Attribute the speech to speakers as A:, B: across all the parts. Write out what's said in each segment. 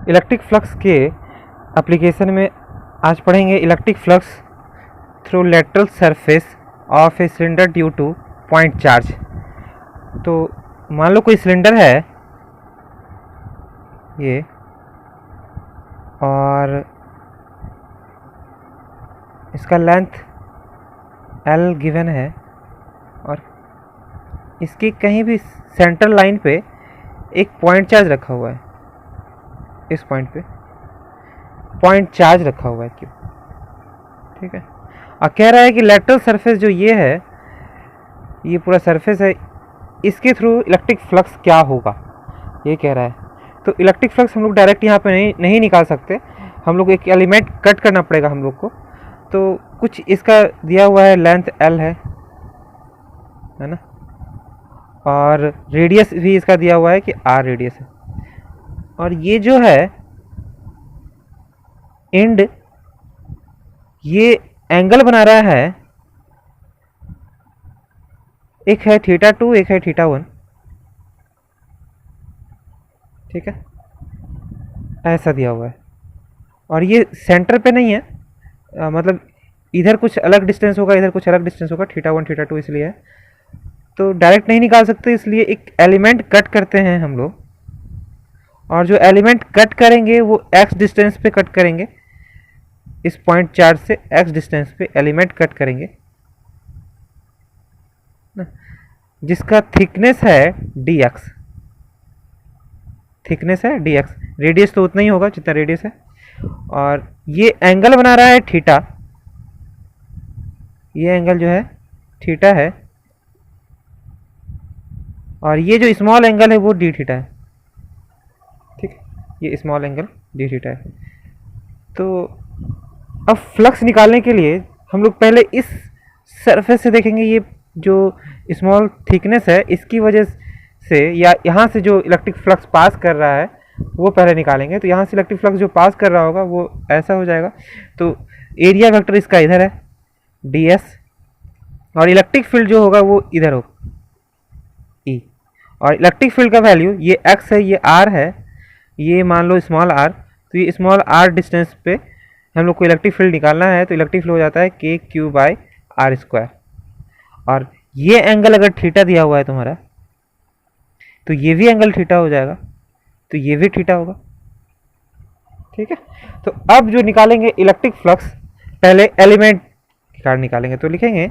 A: Electric flux के application में आज पढ़ेंगे electric flux through lateral surface of a cylinder due two point charge. तो मान लो कोई सिलेंडर है ये, और इसका लेंथ L गिवन है, और इसकी कहीं भी सेंट्रल लाइन पे एक पॉइंट चार्ज रखा हुआ है। इस पॉइंट पे पॉइंट चार्ज रखा हुआ है क्यों, ठीक है। और कह रहा है कि लेटरल सरफेस जो ये है, ये पूरा सरफेस है, इसके थ्रू इलेक्ट्रिक फ्लक्स क्या होगा ये कह रहा है। तो इलेक्ट्रिक फ्लक्स हम लोग डायरेक्ट यहाँ पे नहीं निकाल सकते, हम लोग एक एलिमेंट कट करना पड़ेगा हम लोग को। तो कुछ इसका दिया हुआ है, लेंथ L है ना, और रेडियस भी इसका दिया हुआ है कि R रेडियस है। और ये जो है एंड, ये एंगल बना रहा है, एक है θ2 एक है θ1, ठीक है, ऐसा दिया हुआ है। और ये सेंटर पे नहीं है, मतलब इधर कुछ अलग डिस्टेंस होगा, इधर कुछ अलग डिस्टेंस होगा, θ1 θ2 इसलिए है। तो डायरेक्ट नहीं निकाल सकते, इसलिए एक एलिमेंट कट करते हैं हम लोग, और जो एलिमेंट कट करेंगे वो x डिस्टेंस पे कट करेंगे। इस पॉइंट चार्ज से x डिस्टेंस पे एलिमेंट कट करेंगे ना, जिसका थिकनेस है dx, थिकनेस है dx, रेडियस तो उतना ही होगा जितना रेडियस है। और ये एंगल बना रहा है थीटा, ये एंगल जो है थीटा है, और ये जो स्मॉल एंगल है वो डी थीटा है, ठीक है, ये स्मॉल एंगल डी थीटा है। तो अब फ्लक्स निकालने के लिए हम लोग पहले इस सरफेस से देखेंगे, ये जो स्मॉल थिकनेस है इसकी वजह से, या यहाँ से जो इलेक्ट्रिक फ्लक्स पास कर रहा है वो पहले निकालेंगे। तो यहाँ से इलेक्ट्रिक फ्लक्स जो पास कर रहा होगा वो ऐसा हो जाएगा। तो एरिया वेक्टर इसका इधर है ds, और इलेक्ट्रिक फील्ड जो होगा वो इधर होगा E। और इलेक्ट्रिक फील्ड का वैल्यू ये x है, ये r है, ये मान लो स्मॉल r। तो ये स्मॉल r डिस्टेंस पे हम लोग को इलेक्ट्रिक फील्ड निकालना है। तो इलेक्ट्रिक फील्ड हो जाता है k/r²। और ये एंगल अगर थीटा दिया हुआ है तुम्हारा, तो ये भी एंगल थीटा हो जाएगा, तो ये भी थीटा होगा, ठीक है। तो अब जो निकालेंगे इलेक्ट्रिक फ्लक्स, पहले एलिमेंट कार्ड निकालेंगे। तो लिखेंगे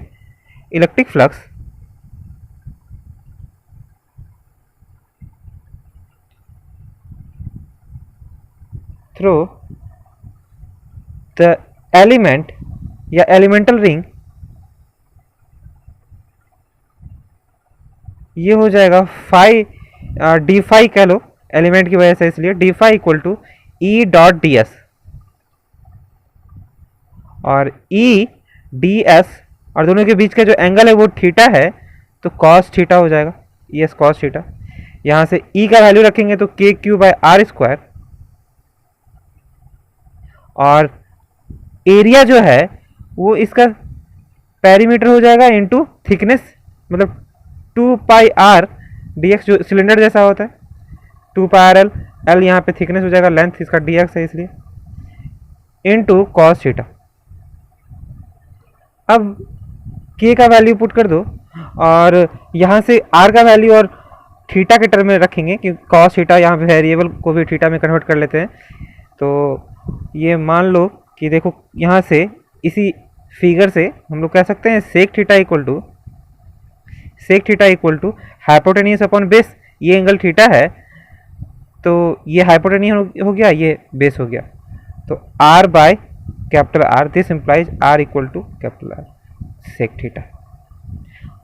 A: electric flux through the element या एलिमेंटल रिंग, ये हो जाएगा फाई, डी फाई कह लो एलिमेंट की वजह से, इसलिए D phi equal to E dot D S. और ई डी एस, और दोनों के बीच का जो एंगल है वो थीटा है, तो कॉस थीटा हो जाएगा, ई एस कॉस थीटा। यहाँ से ई का वैल्यू रखेंगे तो k/r²। और एरिया जो है वो इसका पेरीमीटर हो जाएगा इनटू थिकनेस, मतलब 2πr dx, जो सिलेंडर जैसा होता है 2πrl, l यहाँ पे थिकनेस हो जाएगा, लेंथ इसका dx है इसलिए, इनटू cos थीटा। अब k का वैल्यू पुट कर दो, और यहाँ से r का वैल्यू और थीटा के टर्म में रखेंगे, क्योंकि cos थीटा यहाँ पे वेरिएबल को भी थीटा में कन्वर्ट कर लेते हैं। तो ये मान लो कि देखो, यहाँ से इसी फिगर से हम लोग कह सकते हैं sec theta equal to hypotenuse upon base. ये एंगल थीटा है, तो ये हाइपोटेनियस हो गया, ये बेस हो गया। तो r by capital R, this implies r equal to capital R sec theta.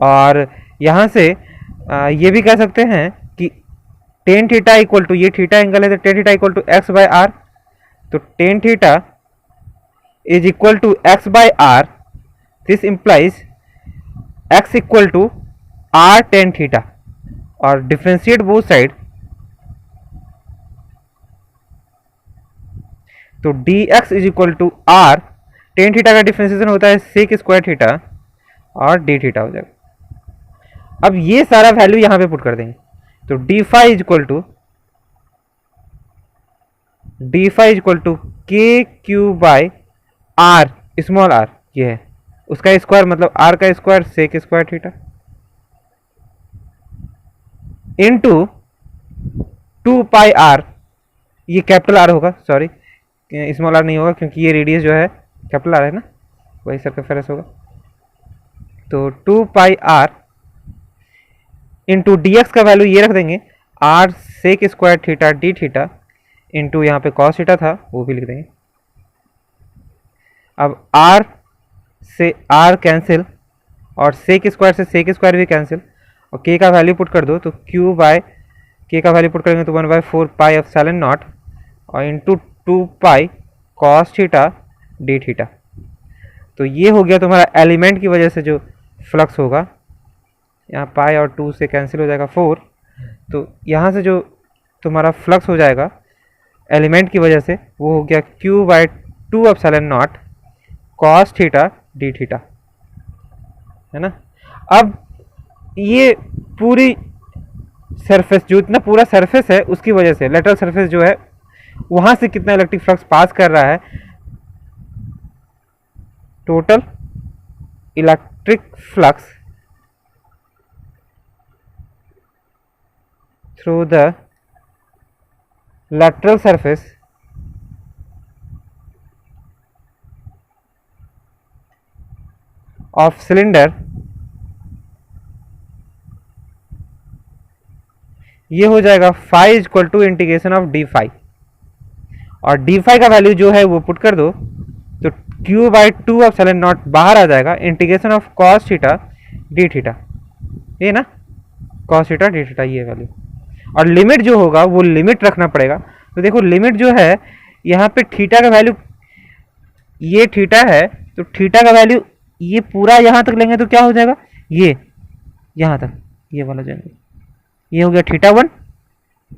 A: और यहाँ से ये भी कह सकते हैं कि टेन थीटा इक्वल टू, ये थीटा एंगल है तो tan theta equal to x/r। तो tan theta is equal to x/r, this implies x equal to r tan theta. और डिफ्रेंशिएट बोथ साइड, तो dx is equal to r, tan theta का differentiation होता है सेक square theta, और d theta हो जाएगा। अब ये सारा वैल्यू यहाँ पे पुट कर देंगे, तो d phi is equal to D phi equal to K Q by R small R, ये है उसका स्क्वायर, मतलब आर का square sec square theta into 2 pi R, ये कैपिटल आर होगा, सॉरी स्मॉल आर नहीं होगा क्योंकि ये रेडियस जो है कैपिटल आर है ना, वही सर्कमफेरेंस होगा। तो 2 pi r into d x का वैल्यू ये रख देंगे r sec square theta d theta into यहाँ पे कॉस थीटा था वो भी लिख देंगे। अब आर से आर कैंसिल और सेक स्क्वायर से सेक स्क्वायर भी कैंसिल और के का वैल्यू पुट कर दो, तो क्यू बाय के का वैल्यू पुट करेंगे तो 1/4 पाई एप्सिलॉन नॉट और into 2 pi cos theta d theta. तो ये हो गया तुम्हारा एलिमेंट की वजह से जो फ्लक्स होगा, यहाँ पाई और 2 से कैंसिल हो जाएगा 4, तो यहाँ से जो तुम्हारा फ्लक्स हो जाएगा एलिमेंट की वजह से वो हो गया q by 2 epsilon naught cos theta d theta, है ना। अब ये पूरी सरफेस, जो इतना पूरा सरफेस है उसकी वजह से लेटरल सरफेस जो है वहां से कितना इलेक्ट्रिक फ्लक्स पास कर रहा है, total electric flux through the lateral surface of cylinder, ये हो जाएगा phi equal to integration of d phi, और डी फाई का वैल्यू जो है वो पुट कर दो तो क्यू बाई 2 एप्सिलॉन नॉट बाहर आ जाएगा, integration of cos theta d theta, ये ना कॉस थीटा डी थीटा ये वैल्यू, और लिमिट जो होगा वो लिमिट रखना पड़ेगा। तो देखो लिमिट जो है यहाँ पे थीटा का वैल्यू, ये थीटा है तो थीटा का वैल्यू ये पूरा यहाँ तक लेंगे तो क्या हो जाएगा, ये यहाँ तक ये वाला जाएंगे, ये हो गया थीटा 1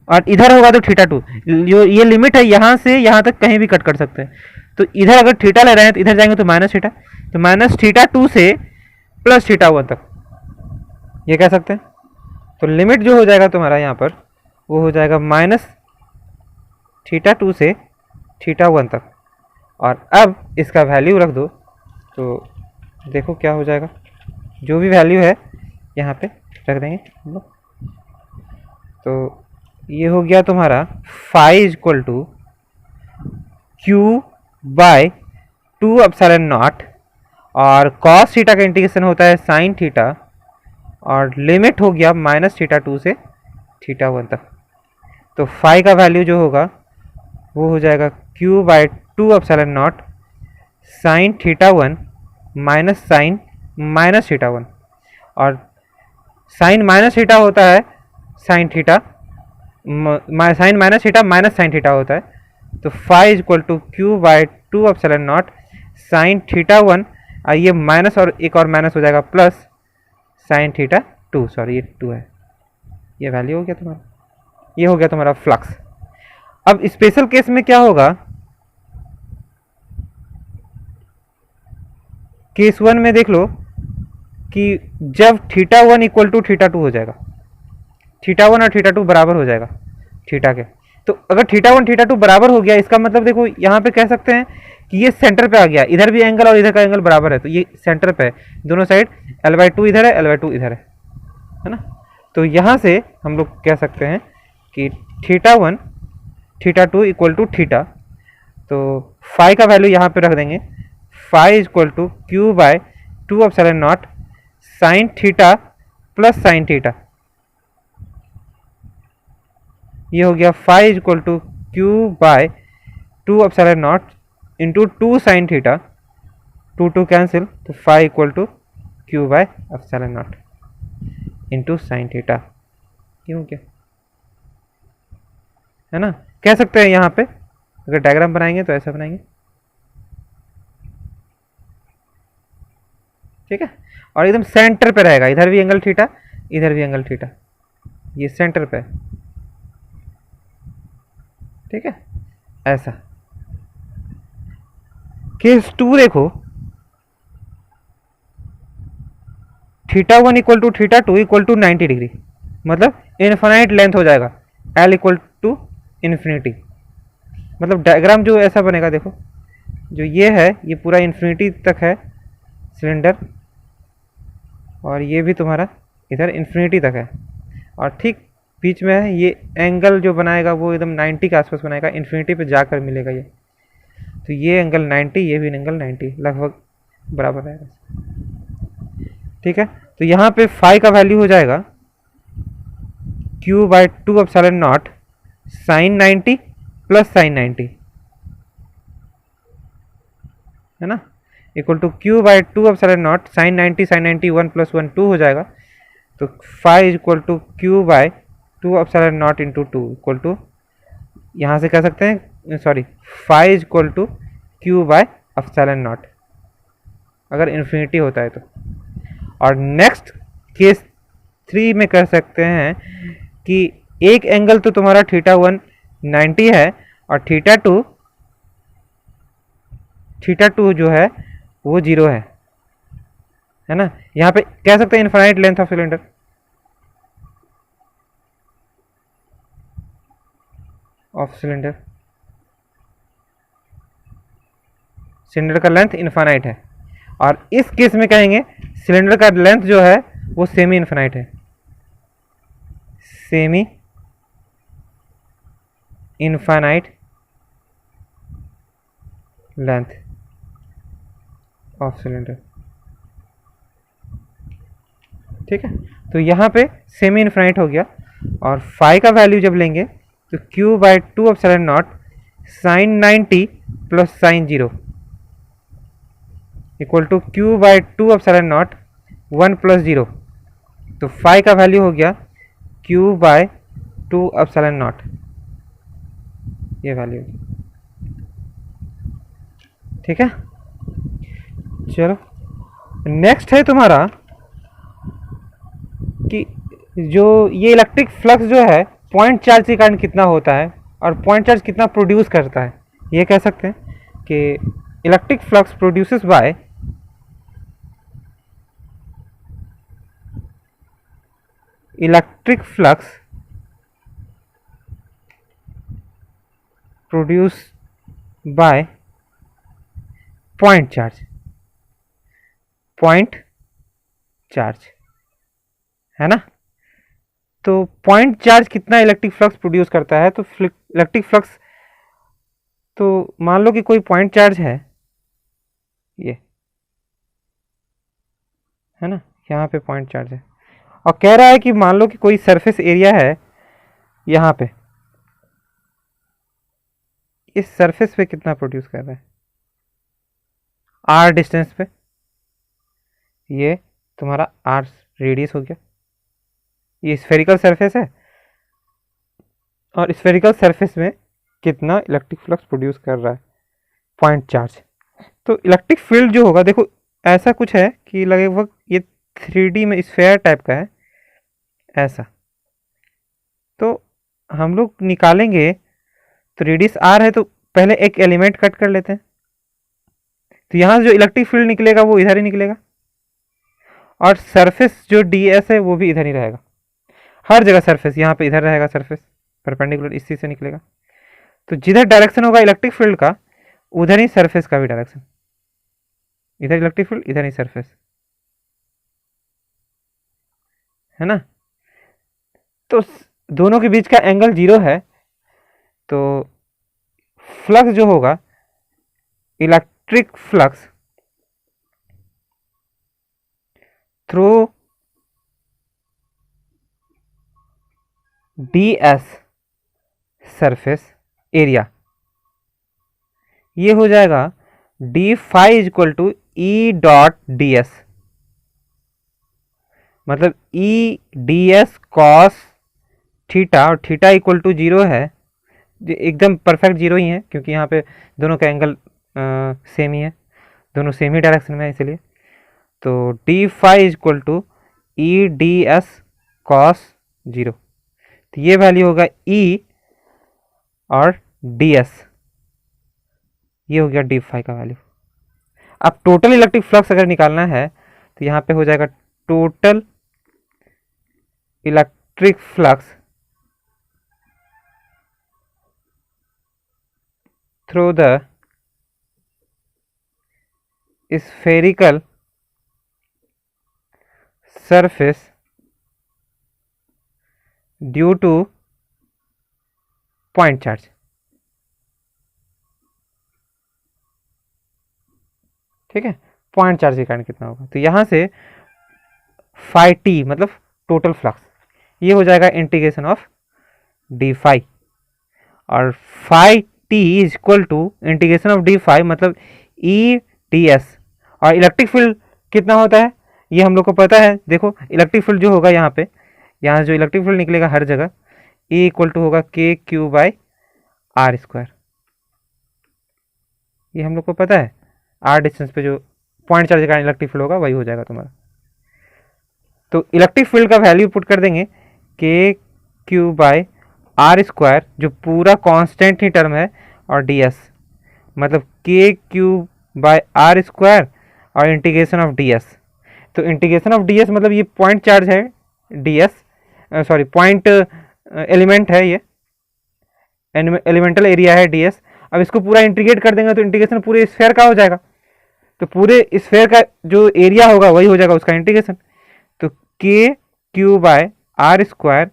A: और इधर होगा तो थीटा 2, जो ये लिमिट है यहाँ से यहाँ तक कहीं भी कट कर सकते हैं। तो इधर अगर थीटा ले रहे हैं तो इधर जाएंगे तो माइनस थीटा, तो माइनस थीटा 2 से प्लस थीटा 1 तक ये कह सकते हैं। तो लिमिट जो हो जाएगा तुम्हारा यहाँ पर वो हो जाएगा माइनस थीटा 2 से थीटा 1 तक, और अब इसका वैल्यू रख दो तो देखो क्या हो जाएगा, जो भी वैल्यू है यहाँ पे रख देंगे हम लोग। तो ये हो गया तुम्हारा phi equal to Q by 2 epsilon naught, और कॉस थीटा का इंटीग्रेशन होता है साइन थीटा, और लिमिट हो गया माइनस थीटा 2 से थीटा 1 तक। तो फाई का वैल्यू जो होगा वो हो जाएगा q by 2 epsilon not sine theta 1 minus sine minus theta 1, और साइन माइनस थीटा होता है sine theta, sine minus theta minus sine theta होता है। तो phi equal to Q by 2 epsilon not sine theta 1, ये माइनस और एक और माइनस हो जाएगा प्लस साइन थीटा 2, सॉरी ये 2 है, ये वैल्यू हो गया तुम्हारा, ये हो गया तुम्हारा फ्लक्स। अब स्पेशल केस में क्या होगा, केस 1 में देख लो कि जब थीटा 1 इक्वल टू थीटा 2 हो जाएगा, थीटा 1 और थीटा 2 बराबर हो जाएगा थीटा के, तो अगर थीटा 1 थीटा 2 बराबर हो गया इसका मतलब देखो यहाँ पे कह सकते हैं कि ये सेंटर पे आ गया, इधर भी एंगल और इधर का एंगल बराबर है, तो ये सेंटर पे है, दोनों साइड L/2 इधर है L/2 इधर है ना। तो यहाँ से हम लोग कह सकते हैं कि theta 1 theta 2 equal to theta, तो फाई का वैल्यू यहाँ पे रख देंगे, phi equal to Q by 2 epsilon not sine theta plus sine theta, ये हो गया phi equal to Q by 2 epsilon not into 2 sine theta, 2 cancel, तो phi equal to Q by epsilon not into sine theta, ये हो गया, है ना। कह सकते हैं यहाँ पे अगर डायग्राम बनाएंगे तो ऐसा बनाएंगे, ठीक है, और एकदम सेंटर पे रहेगा, इधर भी एंगल थीटा इधर भी एंगल थीटा, ये सेंटर पे है, ठीक है ऐसा। केस 2 देखो, theta 1 equal to theta 2 equal to 90 degree, मतलब इनफाइनाइट लेंथ हो जाएगा, L इक्वल टू इन्फिनिटी, मतलब डायग्राम जो ऐसा बनेगा, देखो जो ये है ये पूरा इन्फिनिटी तक है सिलेंडर, और ये भी तुम्हारा इधर इन्फिनिटी तक है, और ठीक बीच में है ये एंगल जो बनाएगा वो एकदम 90 के आसपास बनाएगा, इन्फिनिटी पे जाकर मिलेगा ये। तो ये एंगल 90, ये भी एंगल 90 लगभग बराबर रहेगा। ठीक है, तो यहाँ पे फाई का वैल्यू हो जाएगा q/2 epsilon not sine 90 plus sine 90, है ना, equal to q/2 epsilon not sine 90 sine 90 1 + 1 2 हो जाएगा। तो phi equal to q/2 epsilon not into 2 equal to, यहाँ से कह सकते हैं, सॉरी, फाई इक्वल टू q/एप्सिलॉन नॉट अगर इन्फिनिटी होता है तो। और नेक्स्ट केस 3 में कह सकते हैं कि एक एंगल तो तुम्हारा θ1 90 है और θ2 जो है वो 0 है ना। यहाँ पे कह सकते हैं infinite length of cylinder, cylinder का लेंथ इनफाइनाइट है, और इस केस में कहेंगे सिलेंडर का लेंथ जो है वो सेमी इनफाइनाइट है, semi infinite length of cylinder. ठीक है, तो यहाँ पे सेमी इनफाइनाइट हो गया, और फाई का वैल्यू जब लेंगे तो q/2 epsilon not sine 90 plus sine 0 equal to q/2 epsilon naught 1 + 0। तो फाई का वैल्यू हो गया q/2 एप्सिलॉन नॉट, ये वैल्यू। ठीक है, चलो नेक्स्ट है तुम्हारा कि जो ये इलेक्ट्रिक फ्लक्स जो है पॉइंट चार्ज के कारण कितना होता है और पॉइंट चार्ज कितना प्रोड्यूस करता है। ये कह सकते हैं कि electric flux produces by electric flux produce by point charge, है ना। तो पॉइंट चार्ज कितना इलेक्ट्रिक फ्लक्स प्रोड्यूस करता है, तो इलेक्ट्रिक फ्लक्स, तो मान लो कि कोई पॉइंट चार्ज है, ये है ना, यहाँ पे पॉइंट चार्ज है, और कह रहा है कि मान लो कि कोई सरफेस एरिया है यहाँ पे, इस सरफेस पे कितना प्रोड्यूस कर रहा है r डिस्टेंस पे, ये तुम्हारा r रेडियस हो गया, ये स्फेरिकल सरफेस है, और स्फेरिकल सरफेस में कितना इलेक्ट्रिक फ्लक्स प्रोड्यूस कर रहा है पॉइंट चार्ज। तो इलेक्ट्रिक फील्ड जो होगा, देखो ऐसा कुछ है कि लगभग ये 3D में स्फेयर टाइप का है ऐसा, तो हम लोग निकालेंगे, तो रेडियस r है, तो पहले एक एलिमेंट कट कर लेते हैं, तो यहाँ से जो इलेक्ट्रिक फील्ड निकलेगा वो इधर ही निकलेगा, और सरफेस जो ds है वो भी इधर ही रहेगा, हर जगह सरफेस, यहाँ पे इधर रहेगा सरफेस परपेंडिकुलर, इसी से निकलेगा। तो जिधर डायरेक्शन होगा इलेक्ट्रिक फील्ड का उधर ही सरफेस का भी डायरेक्शन, इधर इलेक्ट्रिक फील्ड इधर ही सरफेस, है ना। तो दोनों के बीच का एंगल 0 है, तो फ्लक्स जो होगा, electric flux through ds surface area, ये हो जाएगा d phi equal to E.ds, मतलब E.ds cos थीटा, और थीटा इक्वल टू 0 है, एकदम परफेक्ट 0 ही है क्योंकि यहाँ पे दोनों का एंगल सेम ही है, दोनों सेम ही डायरेक्शन में है इसलिए। तो d phi equal to E.ds cos 0, तो ये वैल्यू होगा E और ds, ये हो गया d फाई का वैल्यू। अब टोटल इलेक्ट्रिक फ्लक्स अगर निकालना है तो यहाँ पे हो जाएगा total electric flux through the spherical surface due to point charge। ठीक है, पॉइंट चार्ज के कारण कितना होगा, तो यहां से फाई टी मतलब टोटल फ्लक्स, ये हो जाएगा इंटीग्रेशन ऑफ डी फाई, और phi t is equal to integration of d phi मतलब ई टी एस। और इलेक्ट्रिक फील्ड कितना होता है ये हम लोग को पता है। देखो इलेक्ट्रिक फील्ड जो होगा यहाँ पे, यहाँ जो इलेक्ट्रिक फील्ड निकलेगा हर जगह, ई इक्वल टू होगा के क्यू बाई आर स्क्वायर। ये हम लोग को पता है, आर डिस्टेंस पे जो पॉइंट चार्ज के कारण इलेक्ट्रिक फील्ड होगा वही हो जाएगा तुम्हारा। तो इलेक्ट्रिक फील्ड का वैल्यू पुट कर देंगे के क्यू बाई आर स्क्वायर, जो पूरा कांस्टेंट ही टर्म है, और डी एस मतलब के क्यू बाई आर स्क्वायर और इंटीग्रेशन ऑफ डी एस। तो इंटीग्रेशन ऑफ डी एस मतलब ये पॉइंट चार्ज है D S, sorry point element है, ये एलिमेंटल एरिया है डी एस। अब इसको पूरा इंटीग्रेट कर देंगे तो इंटीग्रेशन पूरे स्फेयर का हो जाएगा, तो पूरे स्फेयर का जो एरिया होगा वही हो जाएगा उसका इंटीग्रेशन। तो k Q by r square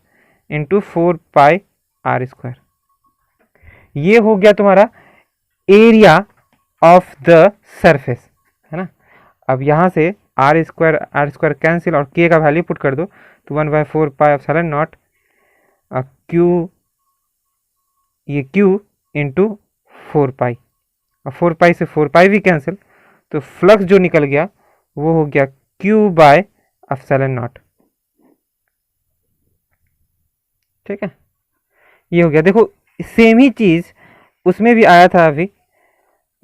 A: into 4 pi r square, ये हो गया तुम्हारा एरिया ऑफ द सरफेस, है ना। अब यहाँ से आर स्क्वायर कैंसिल और के का वैल्यू पुट कर दो, तो 1/4 पाई एप्सिलॉन नॉट क्यू, ये क्यू इंटू 4 पाई, और 4 पाई से 4 पाई भी कैंसिल, तो फ्लक्स जो निकल गया वो हो गया क्यू बाय एप्सिलॉन नॉट। ठीक है, ये हो गया। देखो सेम ही चीज उसमें भी आया था अभी,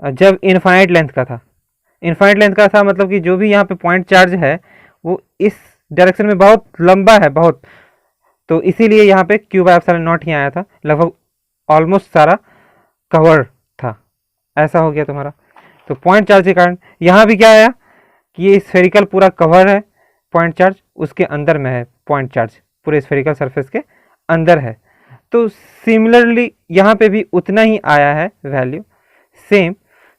A: जब इनफाइनाइट लेंथ का था। इनफाइनाइट लेंथ का था मतलब कि जो भी यहाँ पे पॉइंट चार्ज है वो इस डायरेक्शन में बहुत लंबा है बहुत, तो इसीलिए यहाँ पे क्यू बाय एप्सिलॉन नॉट ही आया था, लगभग ऑलमोस्ट सारा कवर था। ऐसा हो गया तुम्हारा। तो पॉइंट चार्ज के कारण यहाँ भी क्या आया कि ये स्फेरिकल पूरा कवर है, पॉइंट चार्ज उसके अंदर में है, पॉइंट चार्ज पूरे स्फेरिकल सरफेस के अंदर है। तो सिमिलरली यहाँ पे भी उतना ही आया है वैल्यू सेम।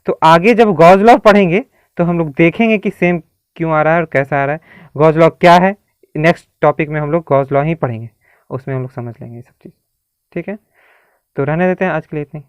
A: तो आगे जब गॉस लॉ पढ़ेंगे तो हम लोग देखेंगे कि सेम क्यों आ रहा है और कैसा आ रहा है, गॉस लॉ क्या है। नेक्स्ट टॉपिक में हम लोग गॉस लॉ ही पढ़ेंगे, उसमें हम लोग समझ लेंगे ये सब चीज़। ठीक है, तो रहने देते हैं आज के लिए इतनी।